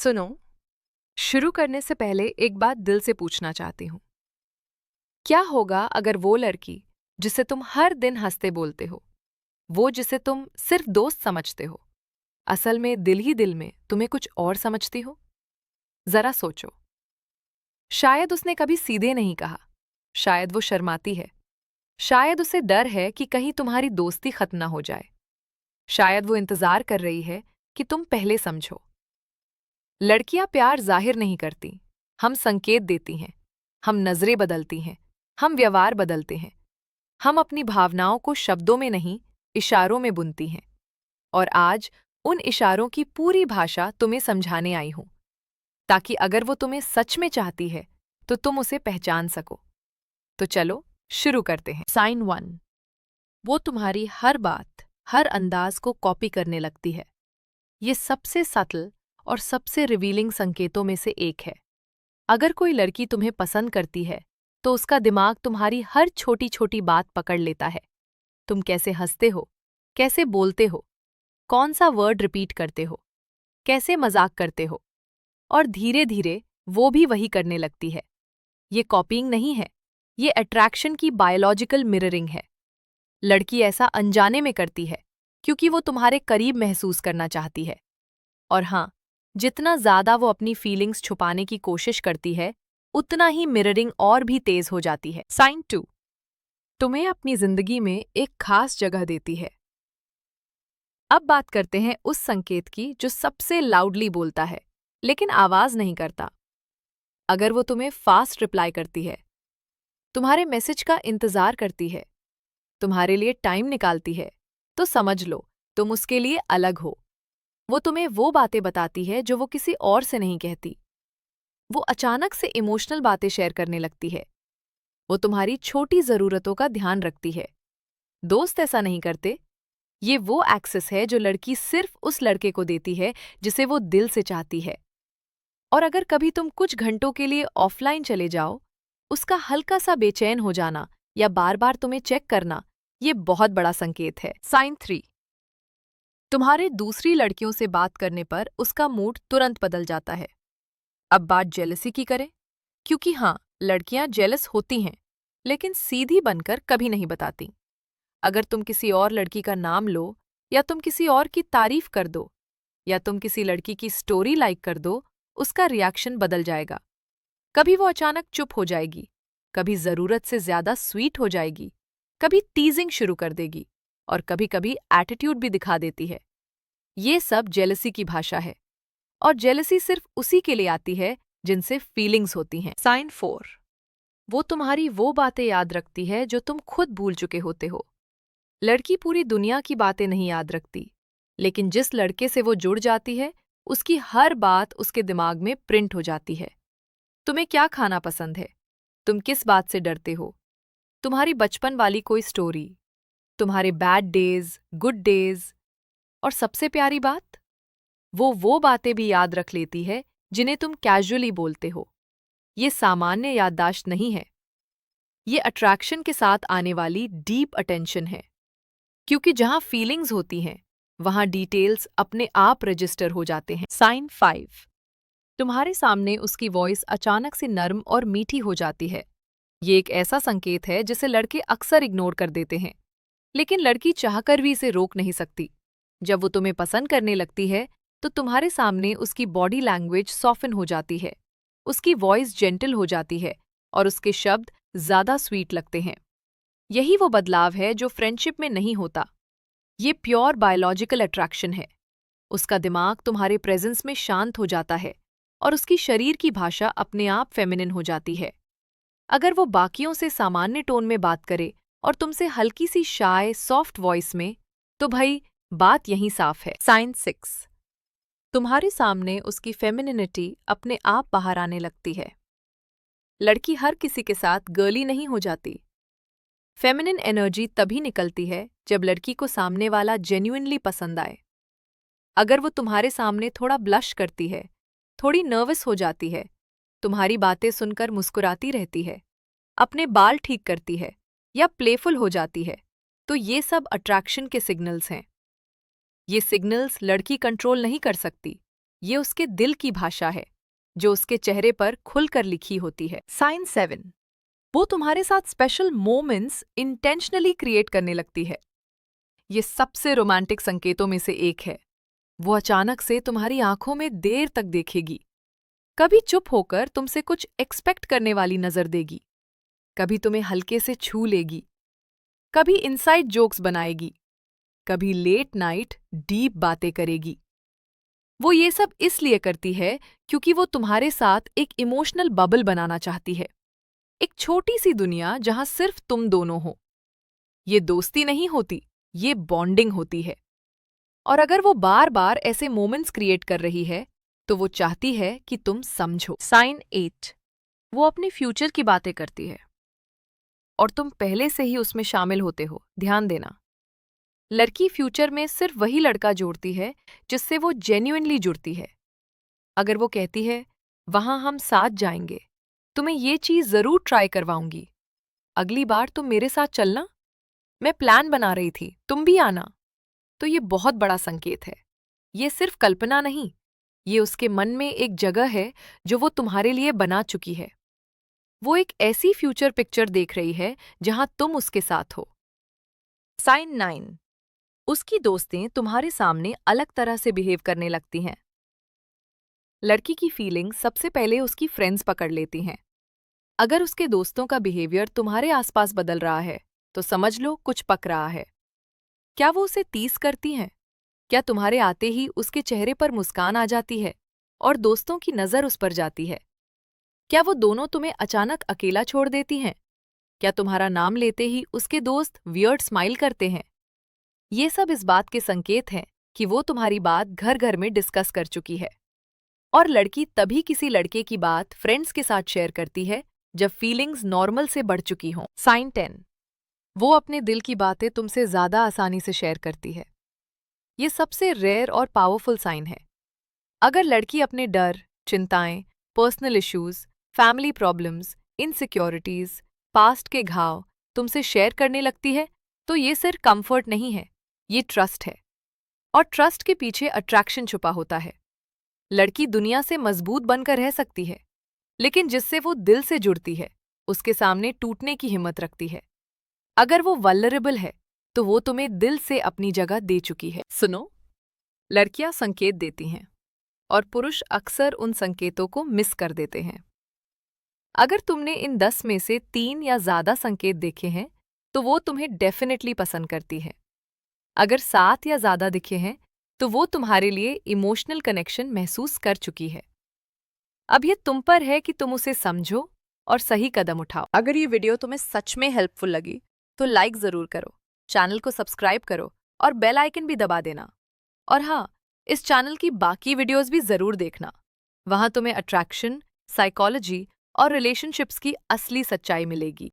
सुनो, शुरू करने से पहले एक बात दिल से पूछना चाहती हूँ। क्या होगा अगर वो लड़की जिसे तुम हर दिन हंसते बोलते हो, वो जिसे तुम सिर्फ दोस्त समझते हो, असल में दिल ही दिल में तुम्हें कुछ और समझती हो? जरा सोचो। शायद उसने कभी सीधे नहीं कहा, शायद वो शर्माती है, शायद उसे डर है कि कहीं तुम्हारी दोस्ती खत्म ना हो जाए, शायद वो इंतजार कर रही है कि तुम पहले समझो। लड़कियां प्यार जाहिर नहीं करती, हम संकेत देती हैं, हम नजरें बदलती हैं, हम व्यवहार बदलते हैं, हम अपनी भावनाओं को शब्दों में नहीं, इशारों में बुनती हैं। और आज उन इशारों की पूरी भाषा तुम्हें समझाने आई हूं, ताकि अगर वो तुम्हें सच में चाहती है तो तुम उसे पहचान सको। तो चलो शुरू करते हैं। साइन 1। वो तुम्हारी हर बात, हर अंदाज को कॉपी करने लगती है। ये सबसे सटल और सबसे रिवीलिंग संकेतों में से एक है। अगर कोई लड़की तुम्हें पसंद करती है तो उसका दिमाग तुम्हारी हर छोटी छोटी बात पकड़ लेता है। तुम कैसे हंसते हो, कैसे बोलते हो, कौन सा वर्ड रिपीट करते हो, कैसे मजाक करते हो, और धीरे धीरे वो भी वही करने लगती है। ये कॉपीइंग नहीं है, ये अट्रैक्शन की बायोलॉजिकल मिररिंग है। लड़की ऐसा अनजाने में करती है क्योंकि वो तुम्हारे करीब महसूस करना चाहती है। और हाँ, जितना ज्यादा वो अपनी फीलिंग्स छुपाने की कोशिश करती है, उतना ही मिररिंग और भी तेज हो जाती है। साइन 2। तुम्हें अपनी जिंदगी में एक खास जगह देती है। अब बात करते हैं उस संकेत की जो सबसे लाउडली बोलता है, लेकिन आवाज नहीं करता। अगर वो तुम्हें फास्ट रिप्लाई करती है, तुम्हारे मैसेज का इंतजार करती है, तुम्हारे लिए टाइम निकालती है, तो समझ लो तुम उसके लिए अलग हो। वो तुम्हें वो बातें बताती है जो वो किसी और से नहीं कहती। वो अचानक से इमोशनल बातें शेयर करने लगती है। वो तुम्हारी छोटी जरूरतों का ध्यान रखती है। दोस्त ऐसा नहीं करते। ये वो एक्सेस है जो लड़की सिर्फ उस लड़के को देती है जिसे वो दिल से चाहती है। और अगर कभी तुम कुछ घंटों के लिए ऑफलाइन चले जाओ, उसका हल्का सा बेचैन हो जाना या बार बार तुम्हें चेक करना, ये बहुत बड़ा संकेत है। साइन 3। तुम्हारे दूसरी लड़कियों से बात करने पर उसका मूड तुरंत बदल जाता है। अब बात जेलसी की करें, क्योंकि हाँ, लड़कियां जेलस होती हैं, लेकिन सीधी बनकर कभी नहीं बताती। अगर तुम किसी और लड़की का नाम लो, या तुम किसी और की तारीफ कर दो, या तुम किसी लड़की की स्टोरी लाइक कर दो, उसका रिएक्शन बदल जाएगा। कभी वो अचानक चुप हो जाएगी, कभी जरूरत से ज्यादा स्वीट हो जाएगी, कभी टीजिंग शुरू कर देगी, और कभी कभी एटीट्यूड भी दिखा देती है। ये सब जेलसी की भाषा है, और जेलसी सिर्फ उसी के लिए आती है जिनसे फीलिंग्स होती हैं। साइन 4। वो तुम्हारी वो बातें याद रखती है जो तुम खुद भूल चुके होते हो। लड़की पूरी दुनिया की बातें नहीं याद रखती, लेकिन जिस लड़के से वो जुड़ जाती है, उसकी हर बात उसके दिमाग में प्रिंट हो जाती है। तुम्हें क्या खाना पसंद है? तुम किस बात से डरते हो? तुम्हारी बचपन वाली कोई स्टोरी, तुम्हारे बैड डेज, गुड डेज, और सबसे प्यारी बात, वो बातें भी याद रख लेती है जिन्हें तुम कैजुअली बोलते हो। ये सामान्य याददाश्त नहीं है, ये अट्रैक्शन के साथ आने वाली डीप अटेंशन है। क्योंकि जहां फीलिंग्स होती हैं, वहां डिटेल्स अपने आप रजिस्टर हो जाते हैं। साइन 5। तुम्हारे सामने उसकी वॉइस अचानक से नर्म और मीठी हो जाती है। ये एक ऐसा संकेत है जिसे लड़के अक्सर इग्नोर कर देते हैं, लेकिन लड़की चाहकर भी इसे रोक नहीं सकती। जब वो तुम्हें पसंद करने लगती है, तो तुम्हारे सामने उसकी बॉडी लैंग्वेज सॉफ्टन हो जाती है, उसकी वॉइस जेंटल हो जाती है, और उसके शब्द ज्यादा स्वीट लगते हैं। यही वो बदलाव है जो फ्रेंडशिप में नहीं होता। ये प्योर बायोलॉजिकल अट्रैक्शन है। उसका दिमाग तुम्हारे प्रेजेंस में शांत हो जाता है, और उसकी शरीर की भाषा अपने आप फेमिनिन हो जाती है। अगर वो बाकियों से सामान्य टोन में बात करे और तुमसे हल्की सी शाय सॉफ्ट वॉइस में, तो भाई बात यहीं साफ है। साइन 6। तुम्हारे सामने उसकी फेमिनिनिटी अपने आप बाहर आने लगती है। लड़की हर किसी के साथ गर्ली नहीं हो जाती। फेमिनिन एनर्जी तभी निकलती है जब लड़की को सामने वाला जेन्युइनली पसंद आए। अगर वो तुम्हारे सामने थोड़ा ब्लश करती है, थोड़ी नर्वस हो जाती है, तुम्हारी बातें सुनकर मुस्कुराती रहती है, अपने बाल ठीक करती है, या प्लेफुल हो जाती है, तो ये सब अट्रैक्शन के सिग्नल्स हैं। ये सिग्नल्स लड़की कंट्रोल नहीं कर सकती, ये उसके दिल की भाषा है, जो उसके चेहरे पर खुलकर लिखी होती है। साइन 7, वो तुम्हारे साथ स्पेशल मोमेंट्स इंटेंशनली क्रिएट करने लगती है। ये सबसे रोमांटिक संकेतों में से एक है। वो अचानक से तुम्हारी आंखों में देर तक देखेगी, कभी चुप होकर तुमसे कुछ एक्सपेक्ट करने वाली नजर देगी, कभी तुम्हें हल्के से छू लेगी, कभी इनसाइड जोक्स बनाएगी, कभी लेट नाइट डीप बातें करेगी। वो ये सब इसलिए करती है क्योंकि वो तुम्हारे साथ एक इमोशनल बबल बनाना चाहती है, एक छोटी सी दुनिया जहां सिर्फ तुम दोनों हो। ये दोस्ती नहीं होती, ये बॉन्डिंग होती है। और अगर वो बार बार ऐसे मोमेंट्स क्रिएट कर रही है, तो वो चाहती है कि तुम समझो। साइन 8, वो अपने फ्यूचर की बातें करती है और तुम पहले से ही उसमें शामिल होते हो। ध्यान देना, लड़की फ्यूचर में सिर्फ वही लड़का जोड़ती है जिससे वो जेन्युइनली जुड़ती है। अगर वो कहती है, वहां हम साथ जाएंगे, तुम्हें ये चीज जरूर ट्राई करवाऊंगी, अगली बार तुम मेरे साथ चलना, मैं प्लान बना रही थी, तुम भी आना, तो ये बहुत बड़ा संकेत है। ये सिर्फ कल्पना नहीं, ये उसके मन में एक जगह है जो वो तुम्हारे लिए बना चुकी है। वो एक ऐसी फ्यूचर पिक्चर देख रही है जहां तुम उसके साथ हो। साइन 9, उसकी दोस्तें तुम्हारे सामने अलग तरह से बिहेव करने लगती हैं। लड़की की फीलिंग सबसे पहले उसकी फ्रेंड्स पकड़ लेती हैं। अगर उसके दोस्तों का बिहेवियर तुम्हारे आसपास बदल रहा है, तो समझ लो कुछ पक रहा है। क्या वो उसे टीज करती हैं? क्या तुम्हारे आते ही उसके चेहरे पर मुस्कान आ जाती है और दोस्तों की नज़र उस पर जाती है? क्या वो दोनों तुम्हें अचानक अकेला छोड़ देती हैं? क्या तुम्हारा नाम लेते ही उसके दोस्त वियर्ड स्माइल करते हैं? ये सब इस बात के संकेत हैं कि वो तुम्हारी बात घर घर में डिस्कस कर चुकी है। और लड़की तभी किसी लड़के की बात फ्रेंड्स के साथ शेयर करती है जब फीलिंग्स नॉर्मल से बढ़ चुकी हों। साइन 10, वो अपने दिल की बातें तुमसे ज्यादा आसानी से शेयर करती है। ये सबसे रेयर और पावरफुल साइन है। अगर लड़की अपने डर, चिंताएं, personal issues, family problems, insecurities, past के घाव तुमसे शेयर करने लगती है, तो ये सिर्फ कंफर्ट नहीं है, ये ट्रस्ट है। और ट्रस्ट के पीछे अट्रैक्शन छुपा होता है। लड़की दुनिया से मजबूत बनकर रह सकती है, लेकिन जिससे वो दिल से जुड़ती है, उसके सामने टूटने की हिम्मत रखती है। अगर वो वल्नरेबल है, तो वो तुम्हें दिल से अपनी जगह दे चुकी है। सुनो, लड़कियां संकेत देती हैं और पुरुष अक्सर उन संकेतों को मिस कर देते हैं। अगर तुमने इन 10 में से 3 या ज्यादा संकेत देखे हैं, तो वो तुम्हें डेफिनेटली पसंद करती है। अगर 7 या ज्यादा दिखे हैं, तो वो तुम्हारे लिए इमोशनल कनेक्शन महसूस कर चुकी है। अब ये तुम पर है कि तुम उसे समझो और सही कदम उठाओ। अगर ये वीडियो तुम्हें सच में हेल्पफुल लगी, तो लाइक जरूर करो, चैनल को सब्सक्राइब करो और बेल आइकन भी दबा देना। और हाँ, इस चैनल की बाकी वीडियोस भी जरूर देखना। वहां तुम्हें अट्रैक्शन, साइकोलॉजी और रिलेशनशिप्स की असली सच्चाई मिलेगी।